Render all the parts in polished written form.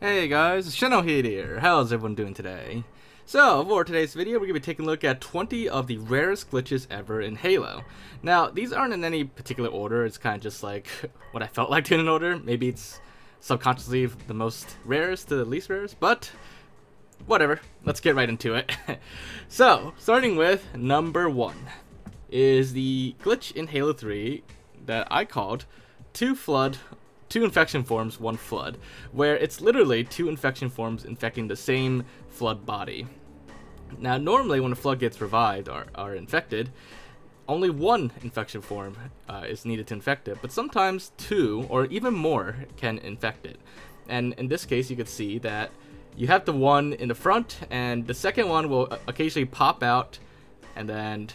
Hey guys, Generalkidd here. How's everyone doing today? So, for today's video, we're going to be taking a look at 20 of the rarest glitches ever in Halo. Now, these aren't in any particular order, it's kind of just like what I felt like doing in order. Maybe it's subconsciously the most rarest to the least rarest, but whatever. Let's get right into it. So, starting with number 1 is the glitch in Halo 3 that I called two infection forms, one flood, where it's literally two infection forms infecting the same flood body. Now, normally when a flood gets revived or infected, only one infection form is needed to infect it, but sometimes two or even more can infect it. And in this case, you could see that you have the one in the front, and the second one will occasionally pop out and then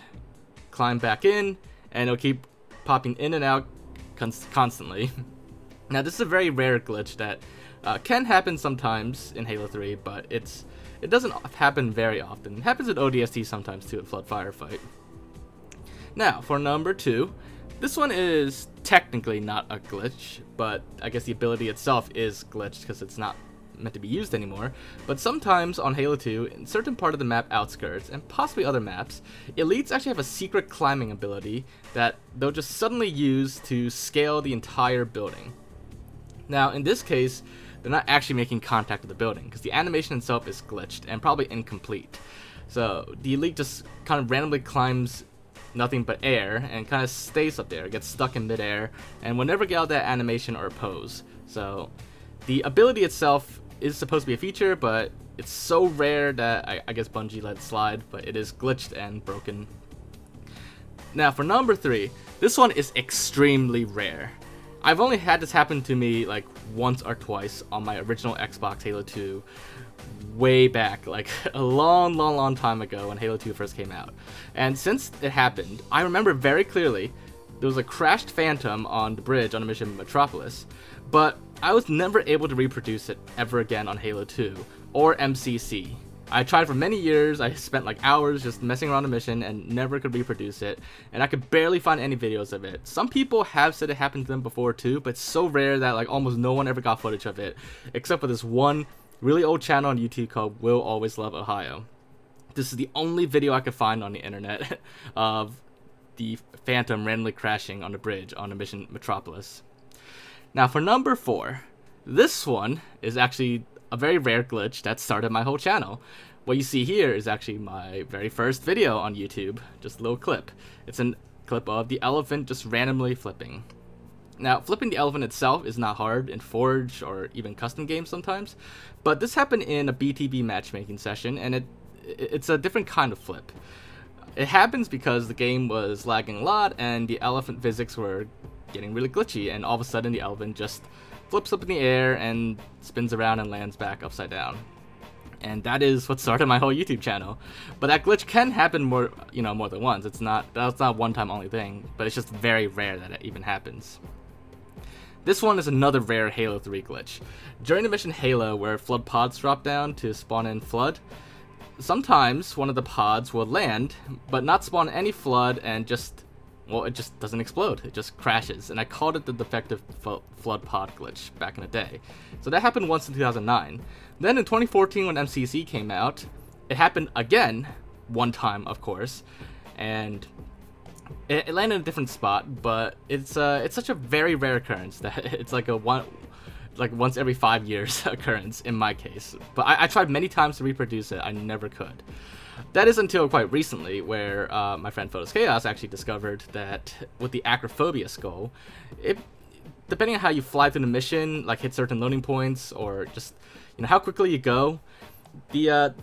climb back in, and it'll keep popping in and out constantly. Now, this is a very rare glitch that can happen sometimes in Halo 3, but it doesn't happen very often. It happens in ODST sometimes too, at Flood Firefight. Now, for number 2, this one is technically not a glitch, but I guess the ability itself is glitched because it's not meant to be used anymore. But sometimes on Halo 2, in certain part of the map outskirts, and possibly other maps, elites actually have a secret climbing ability that they'll just suddenly use to scale the entire building. Now, in this case, they're not actually making contact with the building, because the animation itself is glitched and probably incomplete. So, the elite just kind of randomly climbs nothing but air, and kind of stays up there, gets stuck in midair, and will never get out that animation or pose. So, the ability itself is supposed to be a feature, but it's so rare that I guess Bungie let it slide, but it is glitched and broken. Now, for number 3, this one is extremely rare. I've only had this happen to me like once or twice on my original Xbox Halo 2 way back, like a long time ago when Halo 2 first came out. And since it happened, I remember very clearly there was a crashed Phantom on the bridge on a mission in Metropolis, but I was never able to reproduce it ever again on Halo 2 or MCC. I tried for many years. I spent like hours just messing around the mission and never could reproduce it, and I could barely find any videos of it. Some people have said it happened to them before too, but it's so rare that like almost no one ever got footage of it, except for this one really old channel on YouTube called Will Always Love Ohio. This is the only video I could find on the internet of the Phantom randomly crashing on the bridge on a mission Metropolis. Now, for number 4, this one is actually a very rare glitch that started my whole channel. What you see here is actually my very first video on YouTube, just a little clip. It's a clip of the elephant just randomly flipping. Now, flipping the elephant itself is not hard in Forge or even custom games sometimes, but this happened in a BTB matchmaking session, and it's a different kind of flip. It happens because the game was lagging a lot and the elephant physics were getting really glitchy, and all of a sudden the elephant just flips up in the air and spins around and lands back upside down. And that is what started my whole YouTube channel. But that glitch can happen more than once. That's not a one-time only thing, but it's just very rare that it even happens. This one is another rare Halo 3 glitch. During the mission Halo, where flood pods drop down to spawn in flood, sometimes one of the pods will land, but not spawn any flood, and it just doesn't explode. It just crashes, and I called it the Defective flood pod glitch back in the day. So that happened once in 2009. Then in 2014, when MCC came out, it happened again, one time, of course, and it landed in a different spot. But it's such a very rare occurrence that it's like once every 5 years occurrence in my case. But I tried many times to reproduce it. I never could. That is until quite recently, where my friend Photos Chaos actually discovered that with the Acrophobia skull, depending on how you fly through the mission, like hit certain loading points, or just how quickly you go, the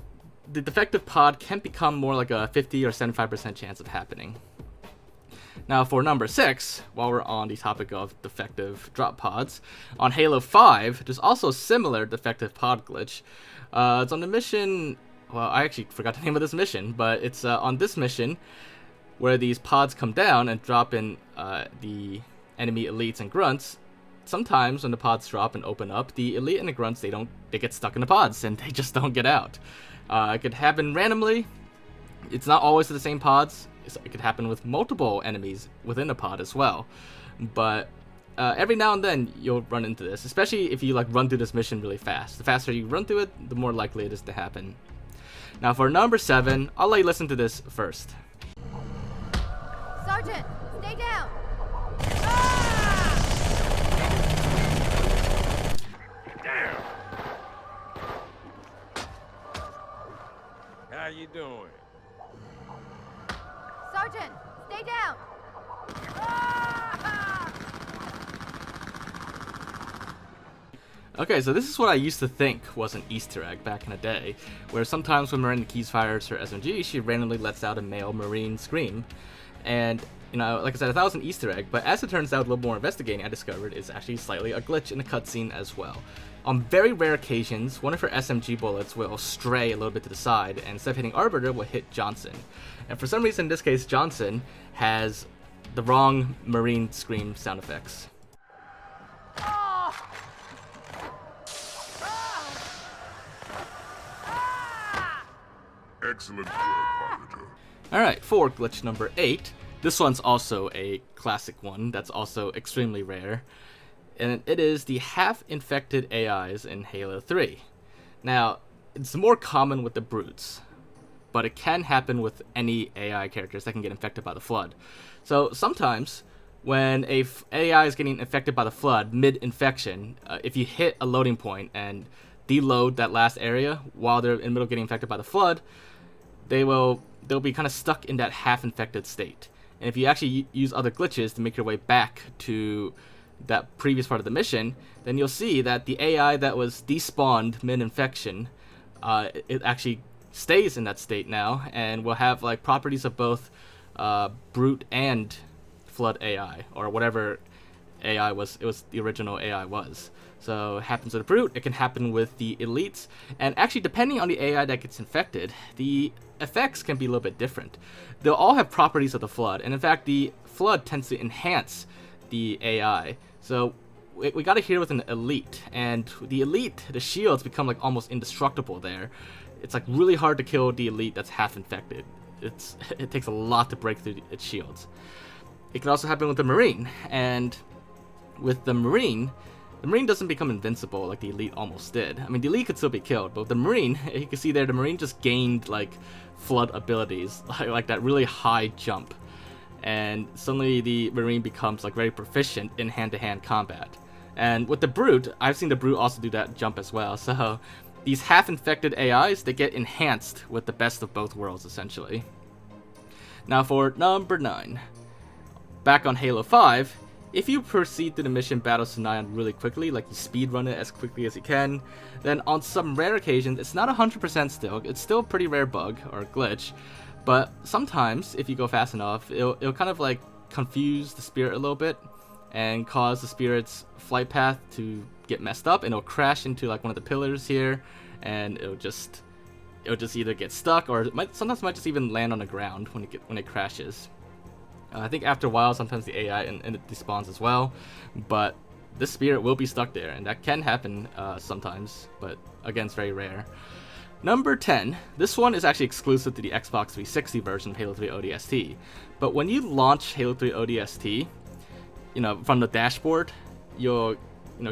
defective pod can become more like a 50 or 75% chance of happening. Now, for number 6, while we're on the topic of defective drop pods, on Halo 5, there's also a similar defective pod glitch. It's on the mission. Well, I actually forgot the name of this mission, but it's on this mission where these pods come down and drop in the enemy elites and grunts. Sometimes when the pods drop and open up, the elite and the grunts, they get stuck in the pods and they just don't get out. It could happen randomly. It's not always the same pods. It could happen with multiple enemies within a pod as well. But every now and then you'll run into this, especially if you like run through this mission really fast. The faster you run through it, the more likely it is to happen. Now for number 7, I'll let you listen to this first. Sergeant, stay down. Damn. How you doing? Sergeant, stay down. Okay, so this is what I used to think was an Easter egg back in the day, where sometimes when Miranda Keys fires her SMG, she randomly lets out a male Marine scream. And, you know, like I said, I thought it was an Easter egg, but as it turns out, a little more investigating, I discovered it's actually slightly a glitch in the cutscene as well. On very rare occasions, one of her SMG bullets will stray a little bit to the side, and instead of hitting Arbiter, will hit Johnson. And for some reason, in this case, Johnson has the wrong Marine scream sound effects. Excellent work, Arbiter. Alright, for glitch number 8, this one's also a classic one that's also extremely rare, and it is the half-infected AIs in Halo 3. Now, it's more common with the brutes, but it can happen with any AI characters that can get infected by the Flood. So sometimes, when a AI is getting infected by the Flood mid-infection, if you hit a loading point and deload that last area while they're in the middle of getting infected by the Flood, they'll be kind of stuck in that half-infected state. And if you actually use other glitches to make your way back to that previous part of the mission, then you'll see that the AI that was despawned mid-infection, it actually stays in that state now, and will have like properties of both brute and Flood AI, or whatever AI was the original AI was. So it happens with the brute, it can happen with the elites, and actually depending on the AI that gets infected, the effects can be a little bit different. They'll all have properties of the Flood, and in fact the Flood tends to enhance the AI. So we got it here with an elite, and the elite, the shields become like almost indestructible there. It's like really hard to kill the elite that's half infected. It takes a lot to break through its shields. It can also happen with the Marine, and with the Marine doesn't become invincible like the elite almost did. I mean, the elite could still be killed, but with the Marine, you can see there, the Marine just gained like Flood abilities, like that really high jump, and suddenly the Marine becomes like very proficient in hand-to-hand combat. And with the brute, I've seen the brute also do that jump as well. So these half-infected AIs, they get enhanced with the best of both worlds essentially. Now for number 9, back on Halo 5. If you proceed through the mission Battle Sanion really quickly, like you speedrun it as quickly as you can, then on some rare occasions, it's not 100% still, it's still a pretty rare bug or glitch, but sometimes if you go fast enough, it'll kind of like confuse the spirit a little bit and cause the spirit's flight path to get messed up, and it'll crash into like one of the pillars here, and it'll just either get stuck, or sometimes it might just even land on the ground when it crashes. I think after a while, sometimes the AI and it despawns as well, but this spirit will be stuck there, and that can happen sometimes, but again, it's very rare. Number 10, this one is actually exclusive to the Xbox 360 version of Halo 3 ODST, but when you launch Halo 3 ODST, from the dashboard, you'll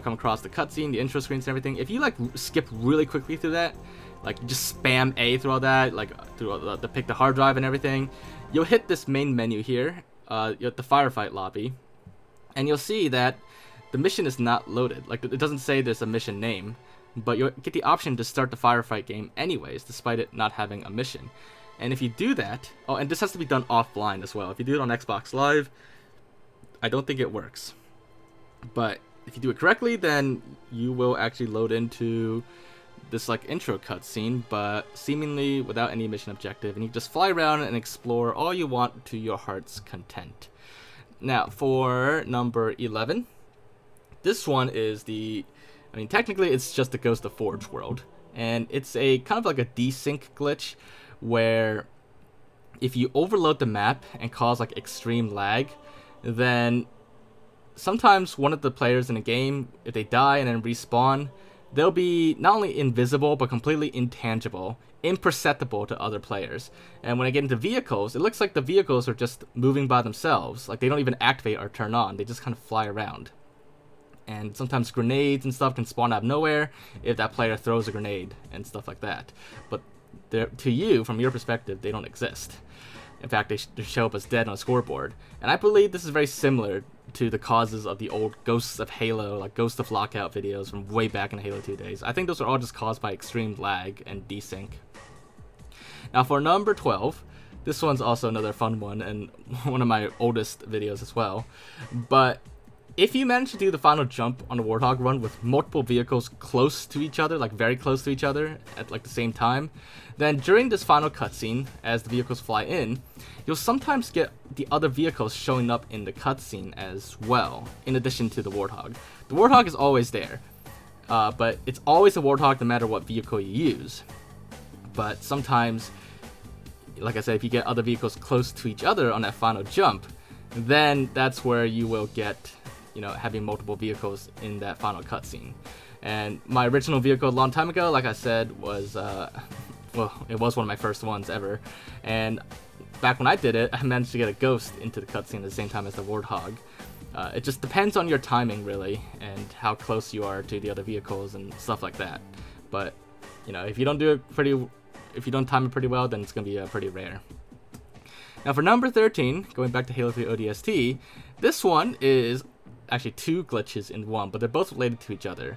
come across the cutscene, the intro screens and everything. If you like skip really quickly through that, like you just spam A through all that, like through the pick the hard drive and everything, you'll hit this main menu here, you're at the Firefight lobby, and you'll see that the mission is not loaded. Like, it doesn't say there's a mission name, but you'll get the option to start the Firefight game anyways, despite it not having a mission. And if you do that, oh, and this has to be done offline as well. If you do it on Xbox Live, I don't think it works. But if you do it correctly, then you will actually load into this like intro cutscene, but seemingly without any mission objective, and you just fly around and explore all you want to your heart's content. Now for number 11, this one is technically it's just the Ghost of Forge world, and it's a kind of like a desync glitch where if you overload the map and cause like extreme lag, then sometimes one of the players in a game, if they die and then respawn, they'll be not only invisible, but completely intangible, imperceptible to other players. And when I get into vehicles, it looks like the vehicles are just moving by themselves. Like, they don't even activate or turn on. They just kind of fly around. And sometimes grenades and stuff can spawn out of nowhere if that player throws a grenade and stuff like that. But to you, from your perspective, they don't exist. In fact, they show up as dead on a scoreboard. And I believe this is very similar to the causes of the old Ghosts of Halo, like Ghost of Lockout videos from way back in the Halo 2 days. I think those are all just caused by extreme lag and desync. Now for number 12, this one's also another fun one and one of my oldest videos as well. But if you manage to do the final jump on the Warthog run with multiple vehicles close to each other, like very close to each other at like the same time, then during this final cutscene, as the vehicles fly in, you'll sometimes get the other vehicles showing up in the cutscene as well, in addition to the Warthog. The Warthog is always there, but it's always a Warthog no matter what vehicle you use. But sometimes, like I said, if you get other vehicles close to each other on that final jump, then that's where you will get, you know, having multiple vehicles in that final cutscene. And my original vehicle a long time ago, like I said, was, well, it was one of my first ones ever. And back when I did it, I managed to get a Ghost into the cutscene at the same time as the Warthog. It just depends on your timing, really, and how close you are to the other vehicles and stuff like that. But, you know, if you don't time it pretty well, then it's going to be pretty rare. Now for number 13, going back to Halo 3 ODST, this one is actually two glitches in one, but they're both related to each other.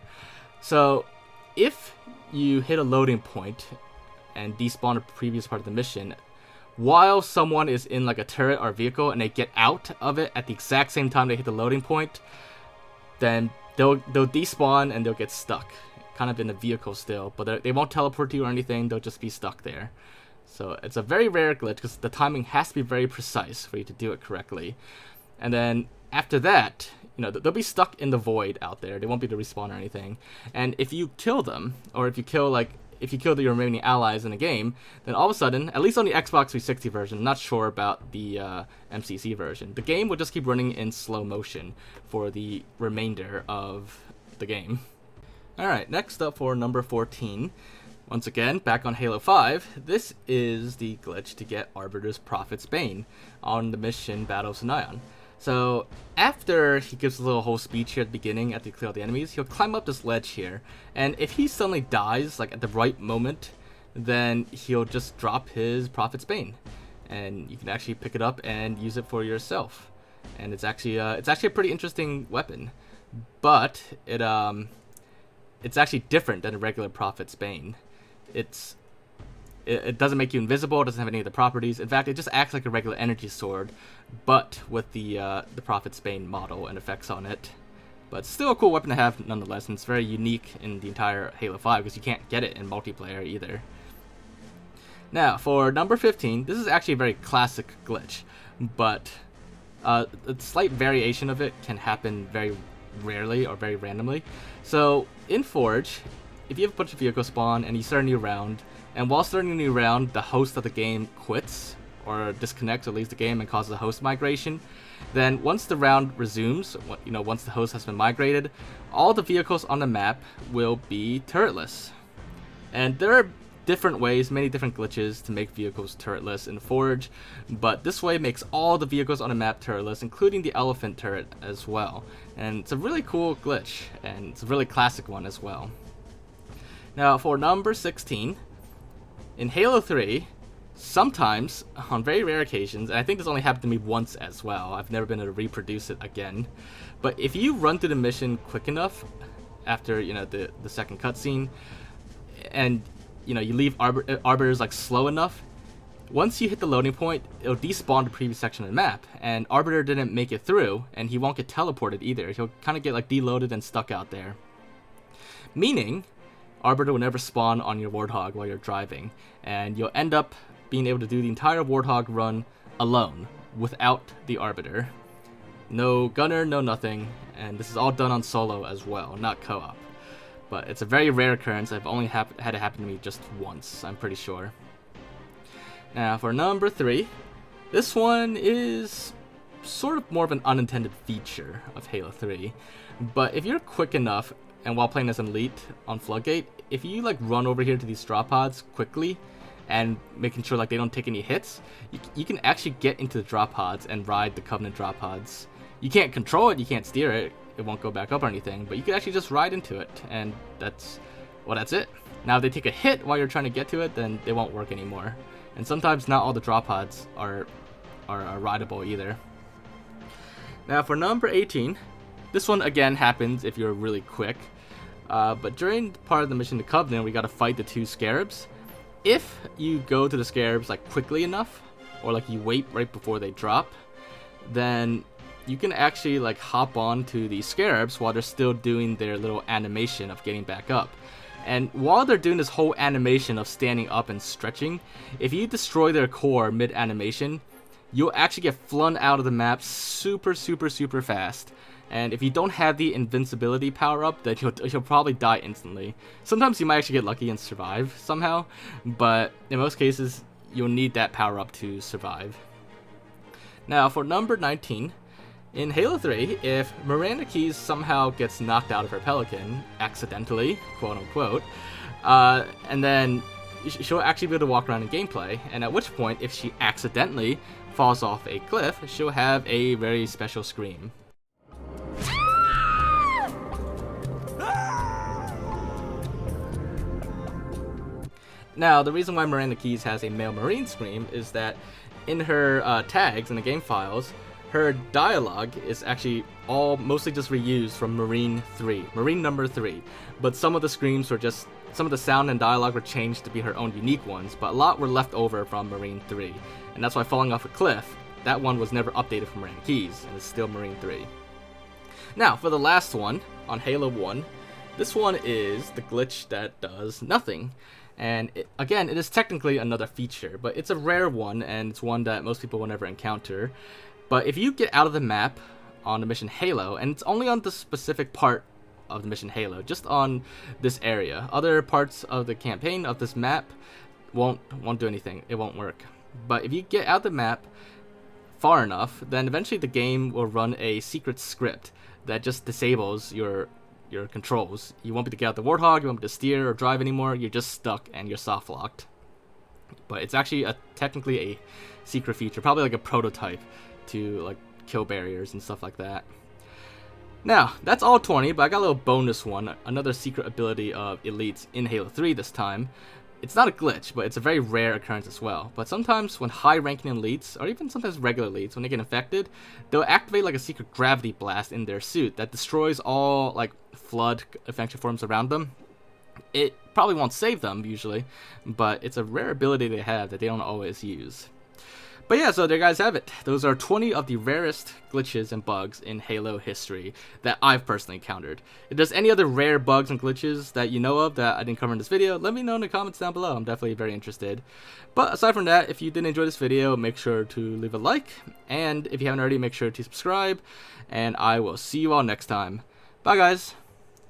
So if you hit a loading point and despawn a previous part of the mission, while someone is in like a turret or vehicle and they get out of it at the exact same time they hit the loading point, then they'll despawn and they'll get stuck, kind of in the vehicle still, but they won't teleport to you or anything, they'll just be stuck there. So it's a very rare glitch because the timing has to be very precise for you to do it correctly. And then after that, you know, they'll be stuck in the void out there. They won't be able to respawn or anything. And if you kill them, or if you kill your remaining allies in the game, then all of a sudden, at least on the Xbox 360 version, I'm not sure about the MCC version, the game will just keep running in slow motion for the remainder of the game. Alright, next up for number 14. Once again, back on Halo 5, this is the glitch to get Arbiter's Prophet's Bane on the mission Battle of Sinayan. So after he gives a little whole speech here at the beginning, after you clear all the enemies, he'll climb up this ledge here, and if he suddenly dies, like at the right moment, then he'll just drop his Prophet's Bane, and you can actually pick it up and use it for yourself. And it's actually a pretty interesting weapon, but it's actually different than a regular Prophet's Bane. It doesn't make you invisible, it doesn't have any of the properties. In fact, it just acts like a regular energy sword, but with the Prophet's Bane model and effects on it. But it's still a cool weapon to have nonetheless, and it's very unique in the entire Halo 5 because you can't get it in multiplayer either. Now, for number 15, this is actually a very classic glitch, but a slight variation of it can happen very rarely or very randomly. So, in Forge, if you have a bunch of vehicles spawn and you start a new round, and while starting a new round, the host of the game quits or disconnects or leaves the game and causes a host migration, then once the round resumes, you know, once the host has been migrated, all the vehicles on the map will be turretless. And there are different ways, many different glitches to make vehicles turretless in Forge, but this way makes all the vehicles on the map turretless, including the elephant turret as well. And it's a really cool glitch, and it's a really classic one as well. Now for number 16, in Halo 3, sometimes, on very rare occasions, and I think this only happened to me once as well, I've never been able to reproduce it again, but if you run through the mission quick enough after, you know, the second cutscene, and, you know, you leave Arbiters like slow enough, once you hit the loading point, it'll despawn the previous section of the map, and Arbiter didn't make it through, and he won't get teleported either. He'll kind of get like deloaded and stuck out there. Meaning, Arbiter will never spawn on your Warthog while you're driving, and you'll end up being able to do the entire Warthog run alone, without the Arbiter. No gunner, no nothing, and this is all done on solo as well, not co-op. But it's a very rare occurrence. I've only had it happen to me just once, I'm pretty sure. Now for number 3, this one is sort of more of an unintended feature of Halo 3, but if you're quick enough, and while playing as an elite on Floodgate, if you like run over here to these drop pods quickly and making sure like they don't take any hits, you can actually get into the drop pods and ride the Covenant drop pods. You can't control it, you can't steer it, it won't go back up or anything, but you can actually just ride into it, and that's it. Now if they take a hit while you're trying to get to it, then they won't work anymore. And sometimes not all the drop pods are rideable either. Now for number 18, this one again happens if you're really quick. But during part of the mission to Covenant, we gotta fight the 2 Scarabs. If you go to the Scarabs like quickly enough, or like you wait right before they drop, then you can actually like hop on to the Scarabs while they're still doing their little animation of getting back up. And while they're doing this whole animation of standing up and stretching, if you destroy their core mid-animation, you'll actually get flung out of the map super fast. And if you don't have the invincibility power up, then you'll probably die instantly. Sometimes you might actually get lucky and survive somehow, but in most cases, you'll need that power up to survive. Now for number 19, in Halo 3, if Miranda Keyes somehow gets knocked out of her Pelican, accidentally, quote unquote, and then she'll actually be able to walk around in gameplay, and at which point, if she accidentally falls off a cliff, she'll have a very special scream. Now, the reason why Miranda Keyes has a male Marine scream is that in her tags in the game files, her dialogue is actually mostly just reused from Marine number 3. But some of the screams were some of the sound and dialogue were changed to be her own unique ones, but a lot were left over from Marine 3. And that's why falling off a cliff, that one was never updated from Miranda Keyes, and it's still Marine 3. Now, for the last one, on Halo 1, this one is the glitch that does nothing. And again, it is technically another feature, but it's a rare one, and it's one that most people will never encounter. But if you get out of the map on the mission Halo, and it's only on the specific part of the mission Halo, just on this area, other parts of the campaign of this map won't do anything. It won't work. But if you get out of the map far enough, then eventually the game will run a secret script that just disables your controls. You won't be able to get out the Warthog, you won't be able to steer or drive anymore, you're just stuck and you're soft locked. But it's actually technically a secret feature, probably like a prototype to like kill barriers and stuff like that. Now, that's all 20, but I got a little bonus one, another secret ability of elites in Halo 3 this time. It's not a glitch, but it's a very rare occurrence as well. But sometimes when high-ranking elites, or even sometimes regular elites, when they get infected, they'll activate like a secret gravity blast in their suit that destroys all like flood infection forms around them. It probably won't save them usually, but it's a rare ability they have that they don't always use. But yeah, so there you guys have it. Those are 20 of the rarest glitches and bugs in Halo history that I've personally encountered. If there's any other rare bugs and glitches that you know of that I didn't cover in this video, let me know in the comments down below. I'm definitely very interested. But aside from that, if you did enjoy this video, make sure to leave a like. And if you haven't already, make sure to subscribe. And I will see you all next time. Bye, guys.